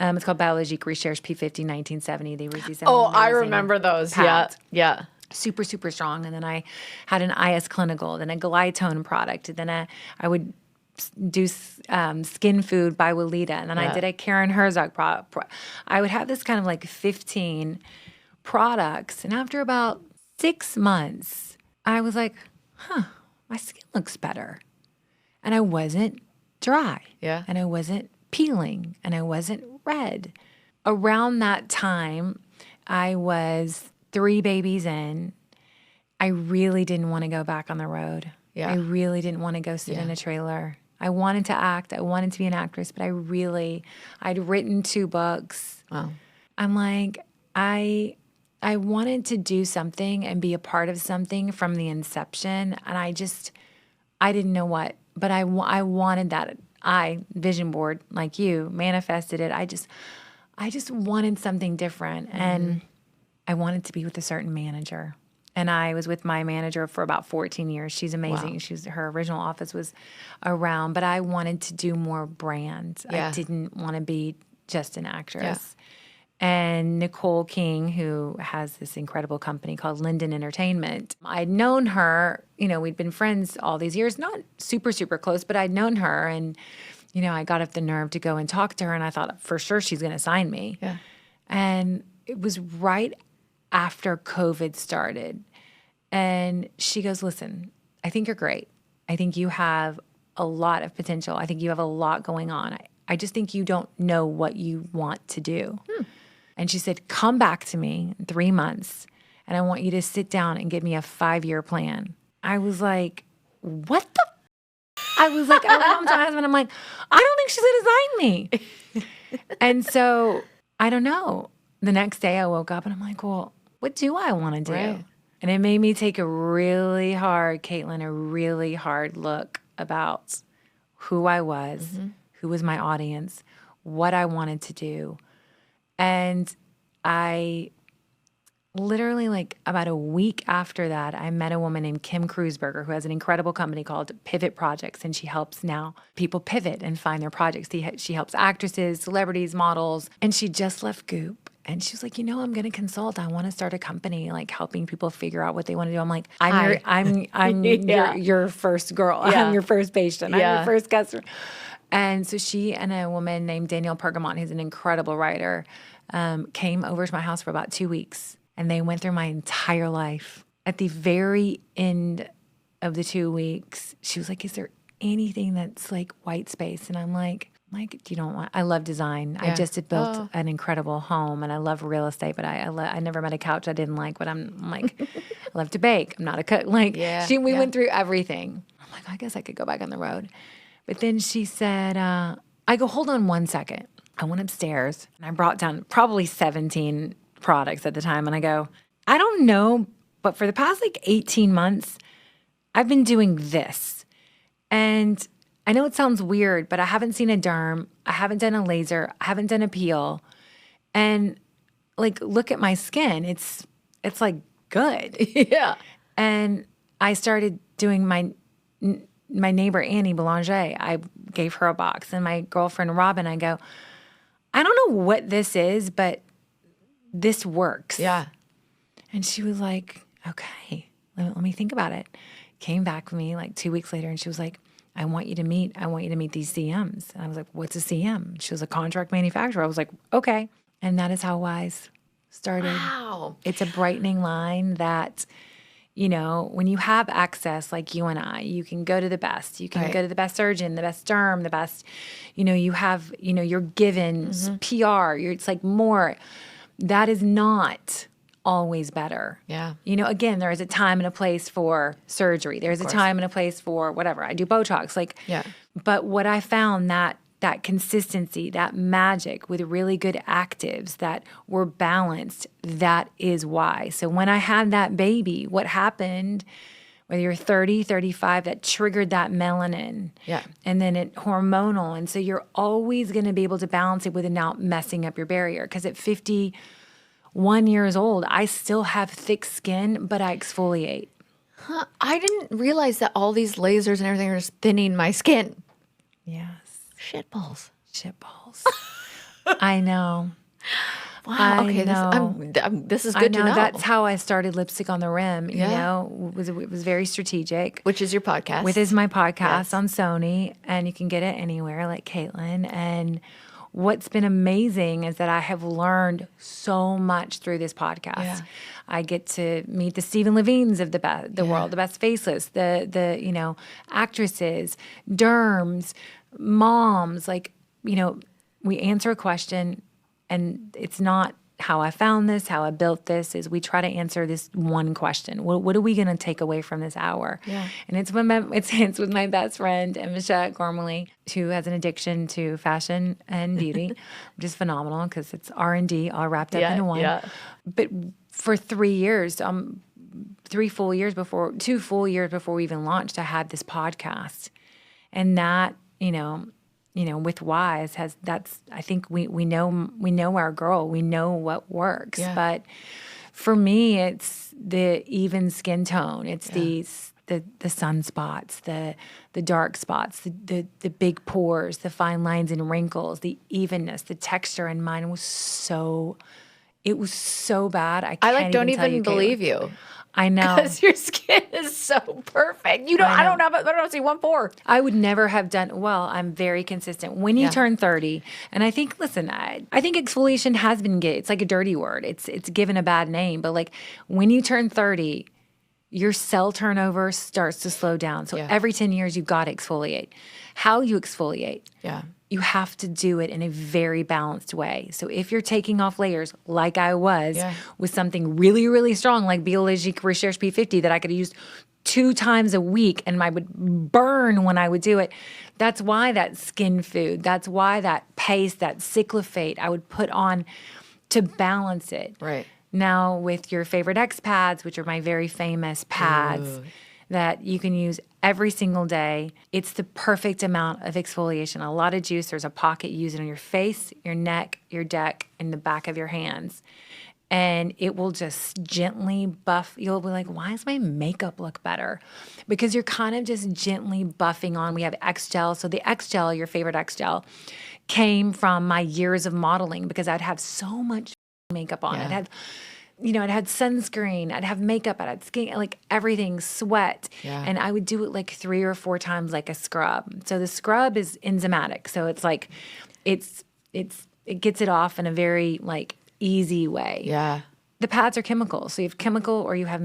It's called Biologique Recherche P50 1970. They were these I remember those. pads. Yeah. Super, super strong. And then I had an IS Clinical, then a Glytone product. Then I would do Skin Food by Weleda. And then I did a Karen Herzog product. I would have this kind of like 15 products. And after about 6 months, I was like, my skin looks better. And I wasn't dry. Yeah. And I wasn't peeling. And I wasn't red. Around that time, I was 3 babies in. I really didn't want to go back on the road. Yeah. I really didn't want to go sit in a trailer. I wanted to act. I wanted to be an actress, but I'd written 2 books. Wow. I'm like, I wanted to do something and be a part of something from the inception. And I didn't know what, but I wanted that. Vision board, like you, manifested it. I just wanted something different. Mm-hmm. And I wanted to be with a certain manager. And I was with my manager for about 14 years. She's amazing. Wow. Her original office was around, but I wanted to do more brand. Yeah. I didn't want to be just an actress. Yeah. And Nicole King, who has this incredible company called Linden Entertainment, I'd known her, we'd been friends all these years, not super, super close, but I'd known her. And, I got up the nerve to go and talk to her, and I thought for sure she's going to sign me. Yeah. And it was right after COVID started. And she goes, listen, I think you're great. I think you have a lot of potential. I think you have a lot going on. I just think you don't know what you want to do. And she said, come back to me in 3 months and I want you to sit down and give me a 5-year plan. I was like, what the? I was like, I went home to my husband. I'm like, I don't think she's going to sign me. And so I don't know. The next day I woke up and I'm like, well, what do I want to do? Right. And it made me take a really hard, Kaitlyn, a really hard look about who I was, who was my audience, what I wanted to do. And I literally, like about a week after that, I met a woman named Kim Kreuzberger who has an incredible company called Pivot Projects, and she helps now people pivot and find their projects. She helps actresses, celebrities, models, and she just left Goop. And she was like, I'm going to consult. I want to start a company, like helping people figure out what they want to do. I'm like, I'm your first girl. Yeah. I'm your first patient. I'm Yeah. your first customer. And so she and a woman named Danielle Pergamon, who's an incredible writer, came over to my house for about 2 weeks. And they went through my entire life. At the very end of the 2 weeks, she was like, is there anything that's like white space? And I'm like, you don't want, I love design. Yeah. I just had built an incredible home and I love real estate, but I never met a couch I didn't like, but I'm like, I love to bake. I'm not a cook. Like we went through everything. I'm like, I guess I could go back on the road. But then she said, I go, hold on 1 second. I went upstairs and I brought down probably 17 products at the time. And I go, I don't know, but for the past like 18 months, I've been doing this. And I know it sounds weird, but I haven't seen a derm. I haven't done a laser. I haven't done a peel. And like, look at my skin. It's like good. Yeah. And I started doing my neighbor, Annie Belanger. I gave her a box, and my girlfriend, Robin, I go, I don't know what this is, but this works. Yeah. And she was like, okay, let me think about it. Came back with me like 2 weeks later, and she was like, I want you to meet these CMs. And I was like, what's a CM? She was a contract manufacturer. I was like, okay. And that is how Wise started. Wow. It's a brightening line that, when you have access like you and I, you can go to the best. You can go to the best surgeon, the best derm, the best, you have, you're given PR. It's like more. That is not always better. Yeah. Again, there is a time and a place for surgery. There's a time and a place for whatever. I do Botox. But what I found that consistency, that magic with really good actives that were balanced, that is why. So when I had that baby, what happened, whether you're 30, 35, that triggered that melanin. Yeah. And then it hormonal. And so you're always going to be able to balance it without messing up your barrier. Because at 51 years old, I still have thick skin, but I exfoliate. Huh. I didn't realize that all these lasers and everything are just thinning my skin. Yes. Shitballs. Shitballs. I know. Wow. Okay. This is good to know. That's how I started Lipstick on the Rim. Yeah. It was very strategic. Which is your podcast. Which is my podcast on Sony, and you can get it anywhere, like Kaitlyn. And what's been amazing is that I have learned so much through this podcast. Yeah. I get to meet the Stephen Levines of the world, the best faceless, the actresses, derms, moms. Like, we answer a question, and it's not how I found this, how I built this, is we try to answer this one question. What are we going to take away from this hour? Yeah. And it's with my best friend, Misha Gormley, who has an addiction to fashion and beauty, which is phenomenal because it's R&D all wrapped up into one. Yeah. But for 3 years, 2 full years before we even launched, I had this podcast. And that, with Wise I think we know our girl, we know what works. Yeah. But for me, it's the even skin tone. It's the sunspots, the dark spots, the big pores, the fine lines and wrinkles, the evenness, the texture. And mine was so bad. I don't even believe you. I know. Because your skin is so perfect. I don't see one pore. I would never have done, I'm very consistent. When you turn 30, and I think, listen, I think exfoliation has been it's like a dirty word. It's given a bad name, but like when you turn 30, your cell turnover starts to slow down. So every 10 years, you've got to exfoliate. How you exfoliate, you have to do it in a very balanced way. So if you're taking off layers, like I was, with something really, really strong, like Biologique Recherche P50 that I could use 2 times a week and I would burn when I would do it. That's why that skin food, that's why that paste, that cyclophate I would put on to balance it. Right. Now with your favorite X pads, which are my very famous pads that you can use every single day, it's the perfect amount of exfoliation. A lot of juice. There's a pocket. You use it on your face, your neck, your deck, and the back of your hands. And it will just gently buff. You'll be like, why does my makeup look better? Because you're kind of just gently buffing on. We have X Gel. So the X Gel, your favorite X Gel, came from my years of modeling because I'd have so much makeup on. I'd have, I'd had sunscreen, I'd have makeup, I'd had skin, like everything, sweat. And I would do it like 3 or 4 times like a scrub. So the scrub is enzymatic. So it's like, it gets it off in a very like easy way. The pads are chemical. So you have chemical or you have,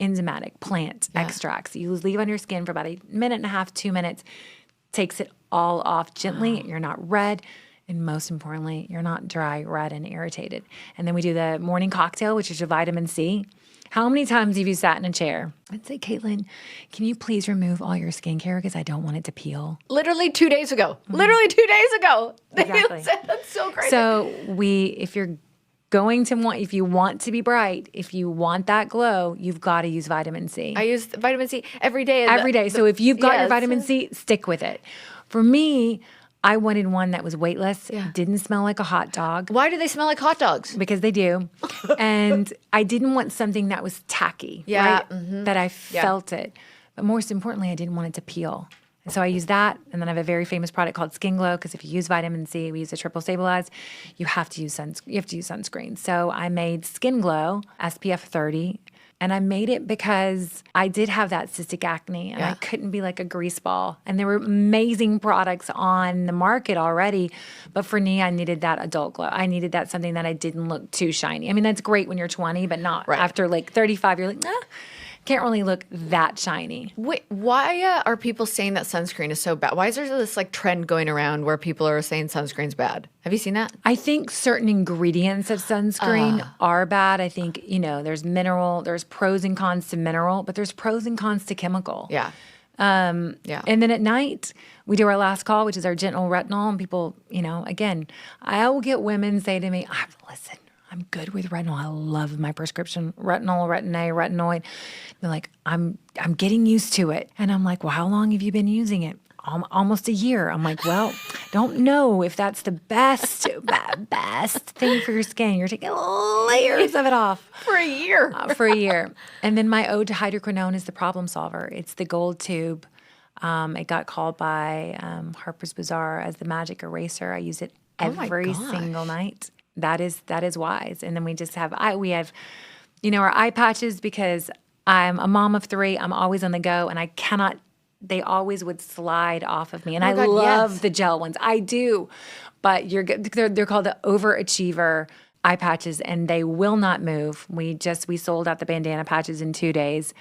enzymatic plant extracts. You leave on your skin for about 1.5 minutes, 2 minutes, takes it all off gently. You're not red. And most importantly, you're not dry, red, and irritated. And then we do the morning cocktail, which is your vitamin C. How many times have you sat in a chair? I'd say, Kaitlyn, can you please remove all your skincare because I don't want it to peel? Literally 2 days ago. Literally 2 days ago. Exactly. That's so crazy. So if you want to be bright, if you want that glow, you've got to use vitamin C. I use vitamin C every day. Every day. So if you've got your vitamin C, stick with it. For me, I wanted one that was weightless, didn't smell like a hot dog. Why do they smell like hot dogs? Because they do. And I didn't want something that was tacky, right? That I felt it. But most importantly, I didn't want it to peel. And so I use that. And then I have a very famous product called Skin Glow because if you use vitamin C, we use a triple stabilized, you have to use sunscreen. So I made Skin Glow SPF 30. And I made it because I did have that cystic acne and I couldn't be like a grease ball. And there were amazing products on the market already. But for me, I needed that adult glow. I needed that something that I didn't look too shiny. I mean, that's great when you're 20, but not after like 35, you're like, can't really look that shiny. Wait, why are people saying that sunscreen is so bad? Why is there this like trend going around where people are saying sunscreen's bad? Have you seen that? I think certain ingredients of sunscreen are bad. I think, there's there's pros and cons to mineral, but there's pros and cons to chemical. And then at night, we do our last call, which is our gentle retinol. And people, again, I will get women say to me, listen, I'm good with retinol. I love my prescription retinol, retin-A, retinoid. They're like, I'm getting used to it. And I'm like, well, how long have you been using it? Almost a year. I'm like, well, don't know if that's the best thing for your skin. You're taking layers of it off. For a year. And then my ode to hydroquinone is the problem solver. It's the gold tube. It got called by Harper's Bazaar as the magic eraser. I use it every single night. That is wise. And then we just have our eye patches because I'm a mom of 3. I'm always on the go and I cannot. They always would slide off of me. And I love the gel ones. I do. But they're called the overachiever eye patches and they will not move. We sold out the bandana patches in 2 days.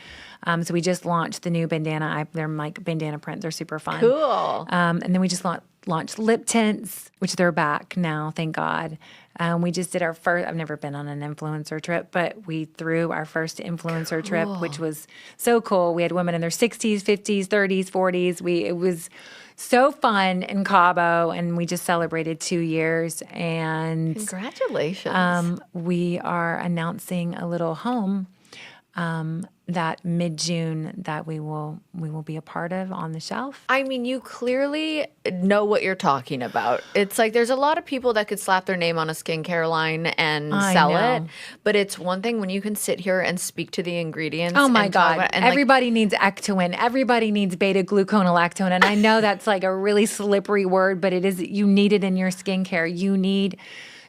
So we just launched the new bandana. They're like bandana print. They're super fun. Cool. And then we just launched lip tints, which they're back now, thank God. We just did our first, I've never been on an influencer trip, but we threw our first influencer trip, which was so cool. We had women in their 60s, 50s, 30s, 40s. It was so fun in Cabo, and we just celebrated 2 years. And congratulations. We are announcing a little home that mid-June that we will be a part of on the shelf. I mean, you clearly know what you're talking about. It's like there's a lot of people that could slap their name on a skincare line and sell it, but it's one thing when you can sit here and speak to the ingredients. Oh my God. Everybody needs Ectoin. Everybody needs beta-gluconolactone. And I know that's like a really slippery word, but you need it in your skincare. You need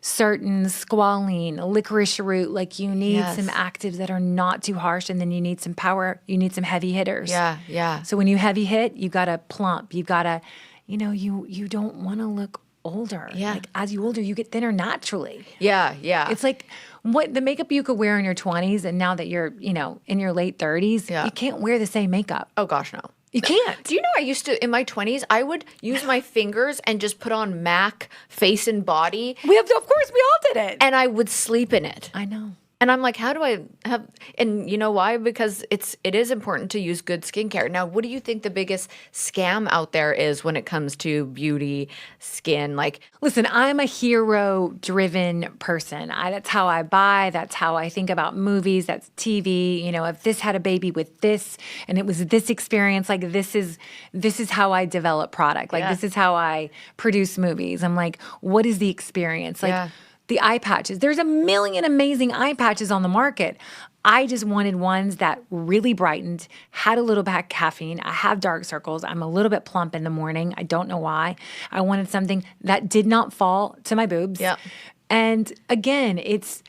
certain squalene, licorice root, like you need some actives that are not too harsh, and then you need some power, you need some heavy hitters. Yeah. So when you heavy hit, you gotta plump, you gotta, you don't wanna look older. Like as you older, you get thinner naturally. Yeah. It's like what the makeup you could wear in your 20s and now that you're, in your late 30s, you can't wear the same makeup. Oh gosh, no. You can't. Do you know I used to, in my 20s, I would use my fingers and just put on MAC face and body. Of course, we all did it. And I would sleep in it. I know. And I'm like, how do I have, and you know why? Because it is important to use good skincare. Now, what do you think the biggest scam out there is when it comes to beauty, skin? Like, listen, I'm a hero-driven person. That's how I buy. That's how I think about movies. That's TV. If this had a baby with this and it was this experience, like this is how I develop product. Like this is how I produce movies. I'm like, what is the experience? Like, the eye patches. There's a million amazing eye patches on the market. I just wanted ones that really brightened, had a little bit of caffeine. I have dark circles. I'm a little bit plump in the morning. I don't know why. I wanted something that did not fall to my boobs. Yeah. And again, it's,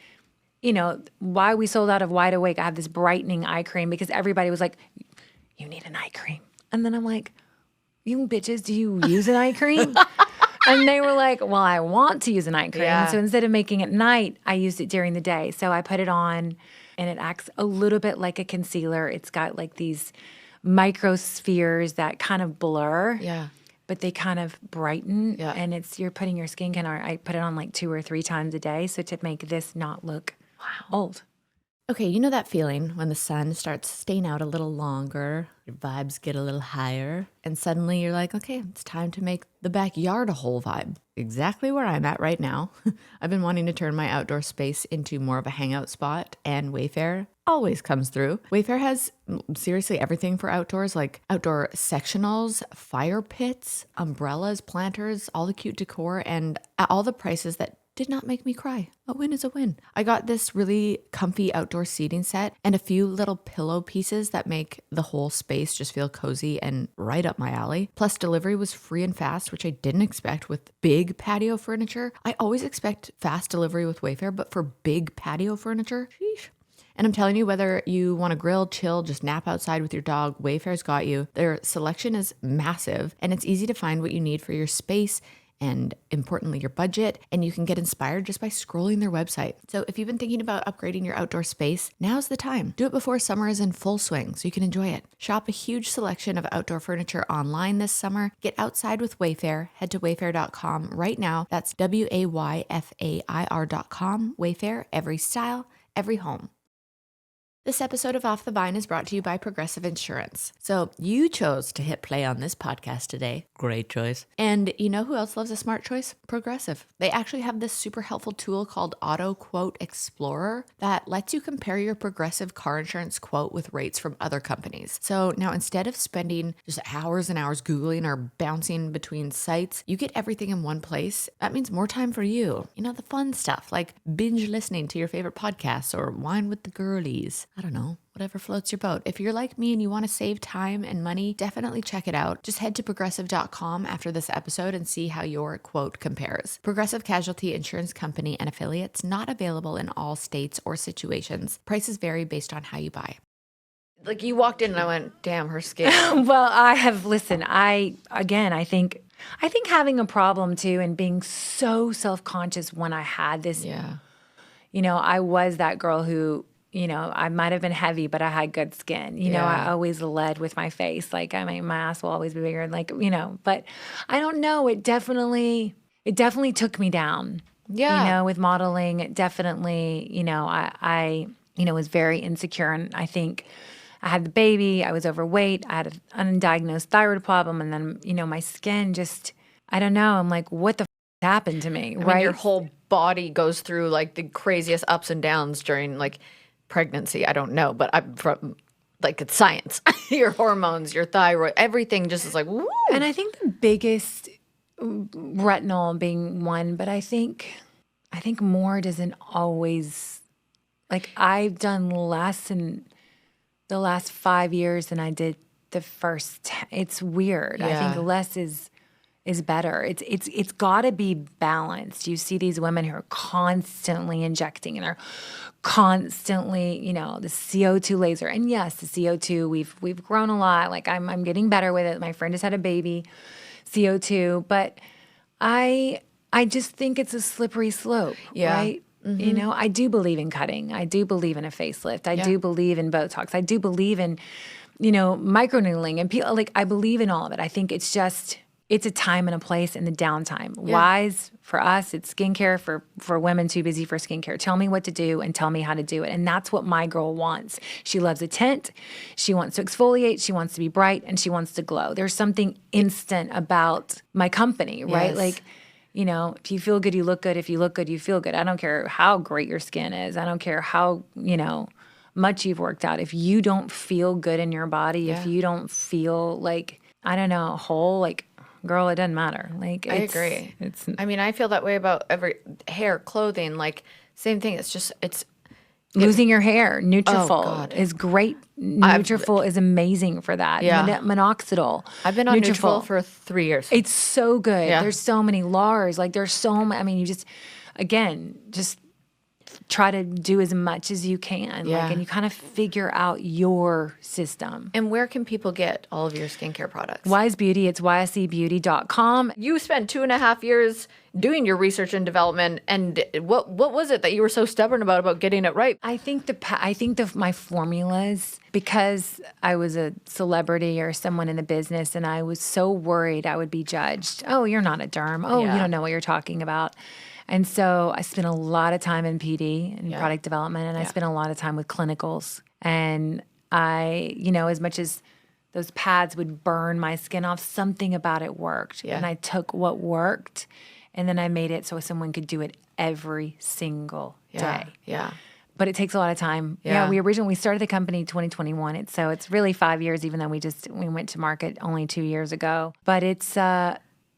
why we sold out of Wide Awake. I have this brightening eye cream because everybody was like, you need an eye cream. And then I'm like, you bitches, do you use an eye cream? And they were like, well, I want to use a night cream. Yeah. So instead of making it night, I used it during the day. So I put it on and it acts a little bit like a concealer. It's got like these microspheres that kind of blur. Yeah. But they kind of brighten. Yeah. And you're putting your skin I put it on like 2 or 3 times a day. So to make this not look old. Okay, you know that feeling when the sun starts staying out a little longer, your vibes get a little higher, and suddenly you're like, okay, it's time to make the backyard a whole vibe. Exactly where I'm at right now. I've been wanting to turn my outdoor space into more of a hangout spot, and Wayfair always comes through. Wayfair has seriously everything for outdoors, like outdoor sectionals, fire pits, umbrellas, planters, all the cute decor, and at all the prices that did not make me cry. A win is a win. I got this really comfy outdoor seating set and a few little pillow pieces that make the whole space just feel cozy and right up my alley. Plus, delivery was free and fast, which I didn't expect with big patio furniture. I always expect fast delivery with Wayfair, but for big patio furniture, sheesh. And I'm telling you, whether you want to grill, chill, just nap outside with your dog, Wayfair's got you. Their selection is massive and it's easy to find what you need for your space and importantly, your budget, and you can get inspired just by scrolling their website. So if you've been thinking about upgrading your outdoor space, now's the time. Do it before summer is in full swing so you can enjoy it. Shop a huge selection of outdoor furniture online this summer. Get outside with Wayfair. Head to wayfair.com right now. That's WAYFAIR.com. Wayfair, every style, every home. This episode of Off the Vine is brought to you by Progressive Insurance. So you chose to hit play on this podcast today. Great choice. And you know who else loves a smart choice? Progressive. They actually have this super helpful tool called Auto Quote Explorer that lets you compare your Progressive car insurance quote with rates from other companies. So now instead of spending just hours and hours Googling or bouncing between sites, you get everything in one place. That means more time for you. You know, the fun stuff like binge listening to your favorite podcasts or wine with the girlies. I don't know, whatever floats your boat. If you're like me and you want to save time and money, definitely check it out. Just head to progressive.com after this episode and see how your quote compares. Progressive Casualty Insurance Company and affiliates, not available in all states or situations. Prices vary based on how you buy. Like you walked in and I went, damn, her skin. Well, I think having a problem too and being so self-conscious when I had this, I was that girl who, I might have been heavy, but I had good skin. I always led with my face. Like, my ass will always be bigger. Like, but I don't know. It definitely took me down. Yeah. With modeling, it definitely, I was very insecure. And I think I had the baby. I was overweight. I had an undiagnosed thyroid problem. And then, my skin just, I don't know. I'm like, what the happened to me? I mean, your whole body goes through like the craziest ups and downs during like pregnancy. I don't know, but I'm from like it's science. Your hormones, your thyroid, everything just is like woo. And I think the biggest retinol being one, but I think more doesn't always, like I've done less in the last 5 years than I did the first 10. It's weird. Yeah. I think less is better. It's got to be balanced. You see these women who are constantly injecting and are constantly, the CO2 laser. And yes, the CO2 we've grown a lot. Like I'm getting better with it. My friend just had a baby, CO2, but I just think it's a slippery slope, right? You know, I do believe in cutting. I do believe in a facelift. I do believe in Botox. I do believe in, you know, microneedling and people, like, I believe in all of it. I think it's just, it's a time and a place in the downtime. Wise for us, it's skincare. For women too busy for skincare. Tell me what to do and tell me how to do it. And that's what my girl wants. She loves a tint. She wants to exfoliate. She wants to be bright and she wants to glow. There's something instant about my company, right? Yes. Like, you know, if you feel good, you look good. If you look good, you feel good. I don't care how great your skin is. I don't care how, you know, much you've worked out. If you don't feel good in your body, if you don't feel like, I don't know, whole, like, girl, it doesn't matter. Like, I agree. I mean, I feel that way about every hair, clothing, like, same thing. It's just, losing your hair. Nutrafol God. is great. Nutrafol is amazing for that. Yeah. Minoxidil. I've been on Nutrafol for 3 years. It's so good. Yeah. There's so many LARs. Like, there's so many. I mean, you just, again, just try to do as much as you can. Yeah. Like, and you kind of figure out your system. And where can people get all of your skincare products? YSE Beauty, it's YSEBeauty.com. You spent 2.5 years doing your research and development, and what was it that you were so stubborn about getting it right? I think my formulas, because I was a celebrity or someone in the business, and I was so worried I would be judged. Oh, you're not a derm. Oh, you don't know what you're talking about. And so I spent a lot of time in PD and product development, and I spent a lot of time with clinicals. And I, you know, as much as those pads would burn my skin off, something about it worked. Yeah. And I took what worked, and then I made it so someone could do it every single day. Yeah. But it takes a lot of time. Yeah. We started the company 2021. It's really 5 years, even though we went to market only 2 years ago. But it's, I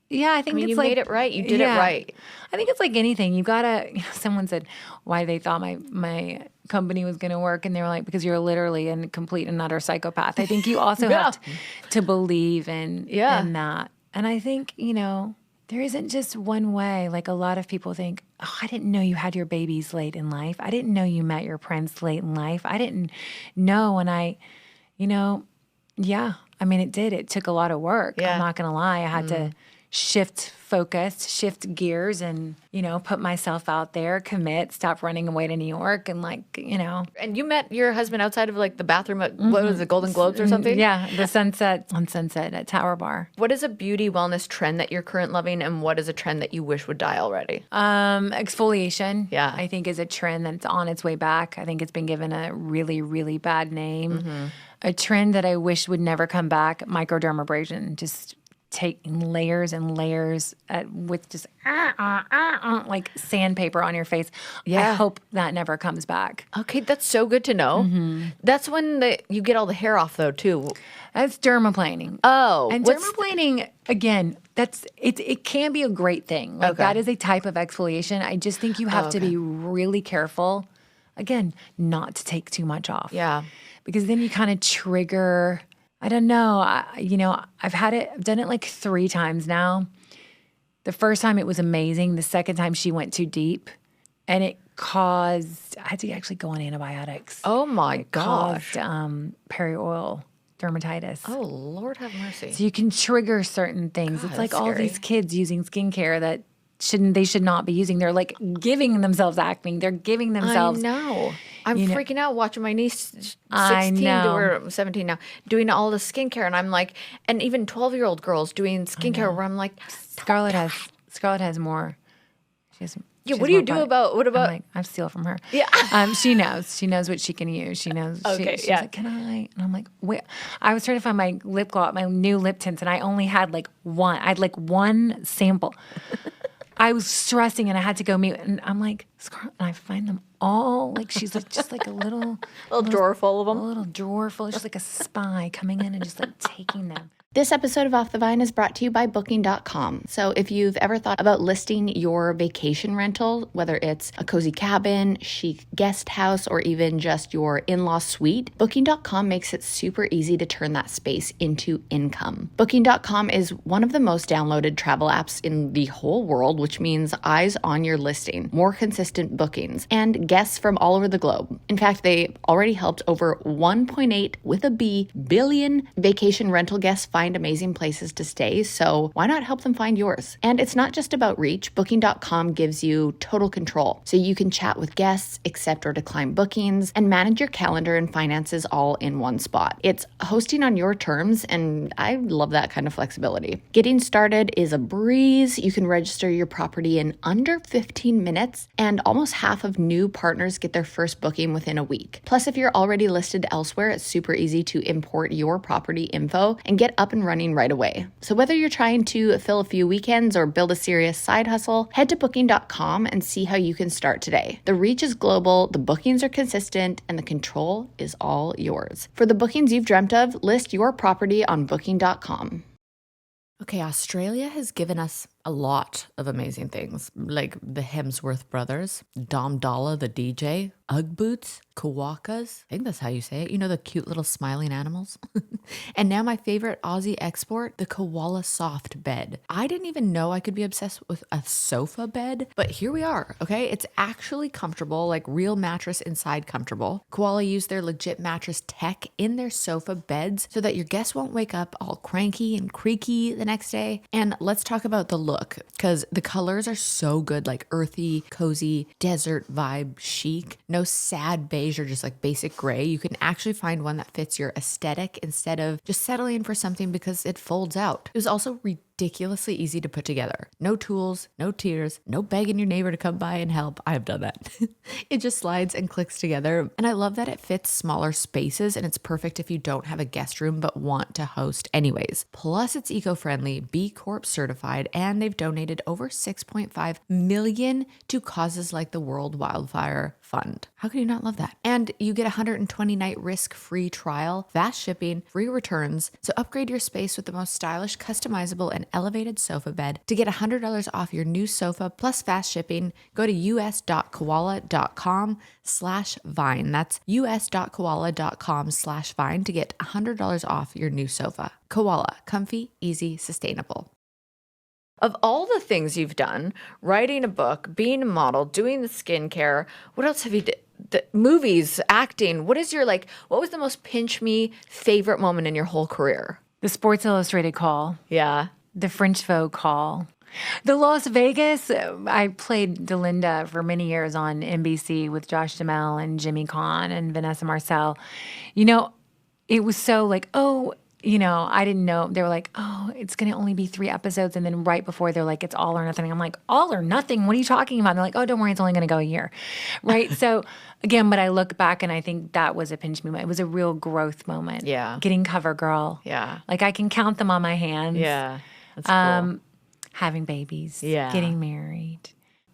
think it's you like, made it right. You did it right. I think it's like anything. You gotta, someone said why they thought my company was going to work. And they were like, because you're literally a complete and utter psychopath. I think you also have to believe in that. And I think, you know, there isn't just one way. Like, a lot of people think, oh, I didn't know you had your babies late in life. I didn't know you met your prince late in life. I didn't know. And I, you know, I mean, it did. It took a lot of work. I'm not going to lie. I had to shift focus, shift gears, and, you know, put myself out there, commit, stop running away to New York, and, like, you know. And you met your husband outside of, like, the bathroom at, what was it, Golden Globes or something? Yeah, the Sunset at Tower Bar. What is a beauty wellness trend that you're currently loving, and what is a trend that you wish would die already? Exfoliation, I think is a trend that's on its way back. I think it's been given a really, really bad name. A trend that I wish would never come back, microdermabrasion, just taking layers and layers with just like sandpaper on your face. I hope that never comes back. Okay, that's so good to know. That's when you get all the hair off, though, too. That's dermaplaning. Oh. And dermaplaning, again, it can be a great thing. Like, that is a type of exfoliation. I just think you have to be really careful, again, not to take too much off. Yeah. Because then you kind of trigger, I don't know. I've done it like 3 times now. The first time it was amazing. The second time she went too deep, and I had to actually go on antibiotics. Oh my gosh. Caused peri-oil dermatitis. Oh, Lord have mercy. So you can trigger certain things. It's like that's all scary. these kids using skincare that they should not be using. They're like giving themselves acne. They're giving themselves. I know. I'm freaking out watching my niece, 16 or 17 now, doing all the skincare. And I'm like, and even 12-year-old girls doing skincare where I'm like, Scarlett has more. What do you do about, I'm like, I steal from her. Yeah. She knows. She knows what she can use. She knows. She's like, can I? And I'm like, wait. I was trying to find my lip gloss, my new lip tints, and I only had like one. I had like one sample. I was stressing, and I had to go meet. And I'm like, Scarlett, and I find them all. Like, she's like, just like a little drawer full of them. A little drawer full. She's like a spy coming in and just like taking them. This episode of Off the Vine is brought to you by Booking.com. So if you've ever thought about listing your vacation rental, whether it's a cozy cabin, chic guest house, or even just your in-law suite, Booking.com makes it super easy to turn that space into income. Booking.com is one of the most downloaded travel apps in the whole world, which means eyes on your listing, more consistent bookings, and guests from all over the globe. In fact, they already helped over 1.8 billion vacation rental guests find find amazing places to stay, so why not help them find yours? And it's not just about reach. Booking.com gives you total control, so you can chat with guests, accept or decline bookings, and manage your calendar and finances all in one spot. It's hosting on your terms, and I love that kind of flexibility. Getting started is a breeze. You can register your property in under 15 minutes, and almost half of new partners get their first booking within a week. Plus, if you're already listed elsewhere, it's super easy to import your property info and get up and running right away. So whether you're trying to fill a few weekends or build a serious side hustle, head to booking.com and see how you can start today. The reach is global, the bookings are consistent, and the control is all yours. For the bookings you've dreamt of, list your property on booking.com. Okay, Australia has given us a lot of amazing things, like the Hemsworth brothers, Dom Dalla, the DJ, Ugg boots, Kawakas. I think that's how you say it. You know, the cute little smiling animals. And now my favorite Aussie export, the Koala Soft bed. I didn't even know I could be obsessed with a sofa bed, but here we are, okay? It's actually comfortable, like real mattress inside comfortable. Koala use their legit mattress tech in their sofa beds so that your guests won't wake up all cranky and creaky the next day. And let's talk about the look, because the colors are so good, like earthy, cozy, desert vibe, chic. No sad beige or just like basic gray. You can actually find one that fits your aesthetic instead of just settling for something because it folds out. It was also ridiculously easy to put together. No tools, no tears, no begging your neighbor to come by and help. I have done that. It just slides and clicks together. And I love that it fits smaller spaces, and it's perfect if you don't have a guest room but want to host anyways. Plus, it's eco-friendly, B Corp certified, and they've donated over $6.5 million to causes like the World Wildfire Fund. How can you not love that? And you get a 120-night risk-free trial, fast shipping, free returns. So upgrade your space with the most stylish, customizable, and elevated sofa bed. To get $100 off your new sofa plus fast shipping, go to us.koala.com/vine. That's us.koala.com/vine to get $100 off your new sofa. Koala, comfy, easy, sustainable. Of all the things you've done, writing a book, being a model, doing the skincare, what else have you done? The movies, acting. What was the most pinch me favorite moment in your whole career? The Sports Illustrated call. Yeah. The French Vogue call. The Las Vegas, I played Delinda for many years on NBC with Josh Duhamel and Jimmy Kahn and Vanessa Marcel. You know, it was so like, I didn't know. They were like, it's going to only be 3 episodes. And then right before, they're like, it's all or nothing. I'm like, all or nothing? What are you talking about? And they're like, oh, don't worry, it's only going to go a year. Right? So again, but I look back and I think that was a pinch moment. It was a real growth moment. Yeah. Getting CoverGirl. Yeah. Like I can count them on my hands. Yeah. That's cool. Having babies. Yeah. Getting married.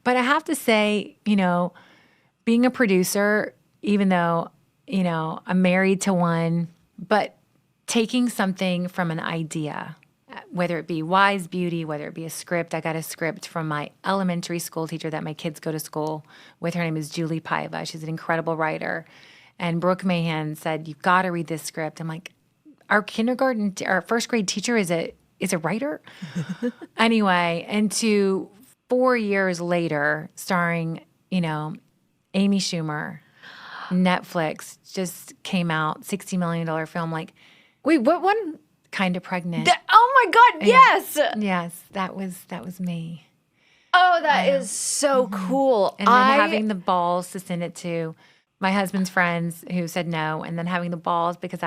But I have to say, being a producer, even though, I'm married to one, but taking something from an idea, whether it be YSE Beauty, whether it be a script. I got a script from my elementary school teacher that my kids go to school with. Her name is Julie Paiva. She's an incredible writer. And Brooke Mahan said, you've got to read this script. I'm like, our first grade teacher is a writer? Anyway, and to 4 years later, starring, Amy Schumer, Netflix just came out, $60 million film. Like, wait, what one? Kind of Pregnant. Oh my God, yes! Yes, that was me. Oh, that is so cool. And then having the balls to send it to my husband's friends who said no, and then having the balls because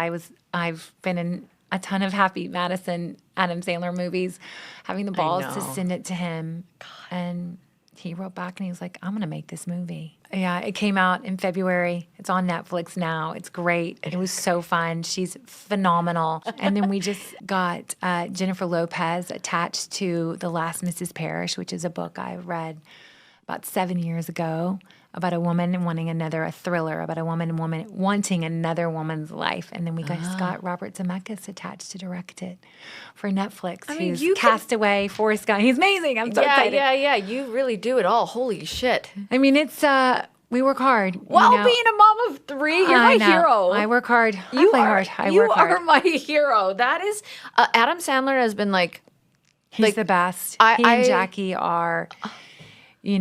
I've been in a ton of Happy Madison, Adam Sandler movies, having the balls to send it to him. God. And he wrote back and he was like, I'm going to make this movie. Yeah, it came out in February. It's on Netflix now. It's great. It was so fun. She's phenomenal. And then we just got Jennifer Lopez attached to The Last Mrs. Parrish, which is a book I read about 7 years ago about a woman wanting a thriller about a woman wanting another woman's life. And then we just got Robert Zemeckis attached to direct it for Netflix. I mean, he's Castaway, Forrest Gump. He's amazing. I'm so excited. Yeah. You really do it all. Holy shit. I mean, it's we work hard. Well, being a mom of 3, you're my hero. I work hard. I play hard. You are my hero. That is, Adam Sandler has been like, he's the best. He and Jackie are, he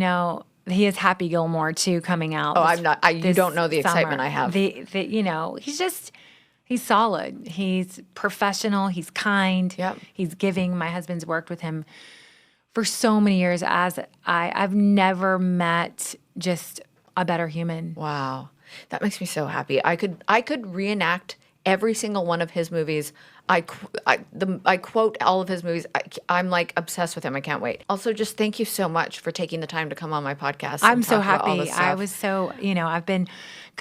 has Happy Gilmore too coming out. Oh, I'm not. You don't know the excitement I have. He's just He's solid. He's professional. He's kind. Yep. He's giving. My husband's worked with him for so many years. I've never met just a better human. Wow. That makes me so happy. I could reenact every single one of his movies. I quote all of his movies. I'm like obsessed with him. I can't wait. Also, just thank you so much for taking the time to come on my podcast. I'm so happy. I was so, I've been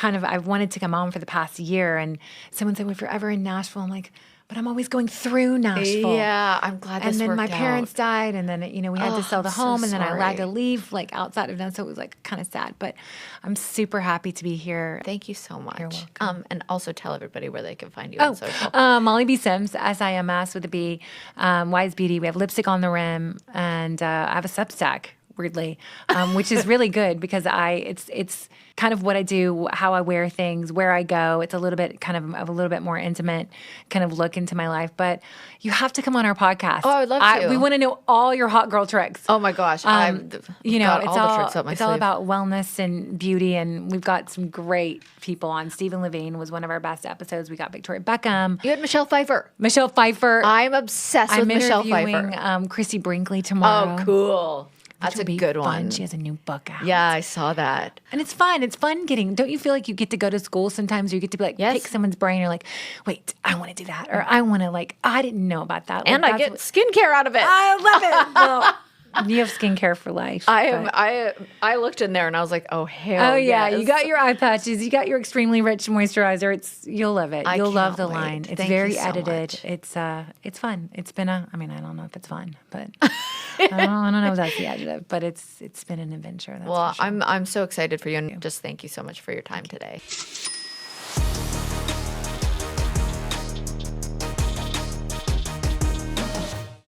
I've wanted to come on for the past year, and someone said, well, if you're ever in Nashville, I'm like, but I'm always going through Nashville. Yeah, I'm glad this worked out. And then my parents out. died, and then, we had to sell the home, so and then I sorry. had to leave, outside of Nashville. So it was, kind of sad. But I'm super happy to be here. Thank you so much. You're welcome. And also tell everybody where they can find you on social. Molly B. Sims, SIMS with a B, YSE Beauty. We have lipstick on the rim, and I have a Substack, weirdly, which is really good because it's kind of what I do, how I wear things, where I go. It's a little bit of a little bit more intimate kind of look into my life. But you have to come on our podcast. Oh, I would love to. We want to know all your hot girl tricks. Oh my gosh. I've got all the tricks up my it's sleeve. all about wellness and beauty, and we've got some great people on. Stephen Levine was one of our best episodes. We got Victoria Beckham. You had Michelle Pfeiffer. Michelle Pfeiffer. I'm obsessed with Michelle Pfeiffer. Chrissy Brinkley tomorrow. Oh, cool. That's Which a will be good fun. one. She has a new book out. Yeah, I saw that. And it's fun. It's fun don't you feel like you get to go to school sometimes, or you get to be Yes. pick someone's brain, or wait, I want to do that. Or I want to I didn't know about that. And I get skincare out of it. I love it. Well, you have skincare for life. I looked in there and I was like, oh, hell Oh yeah, yes. you got your eye patches, you got your extremely rich moisturizer. You'll love it. You'll love the can't wait. line. It's Thank very you so edited. much. It's fun. It's been I don't know if it's fun, but I don't know if that's the adjective, but it's been an adventure. That's Well, for sure. I'm so excited for you, and just thank you so much for your time today.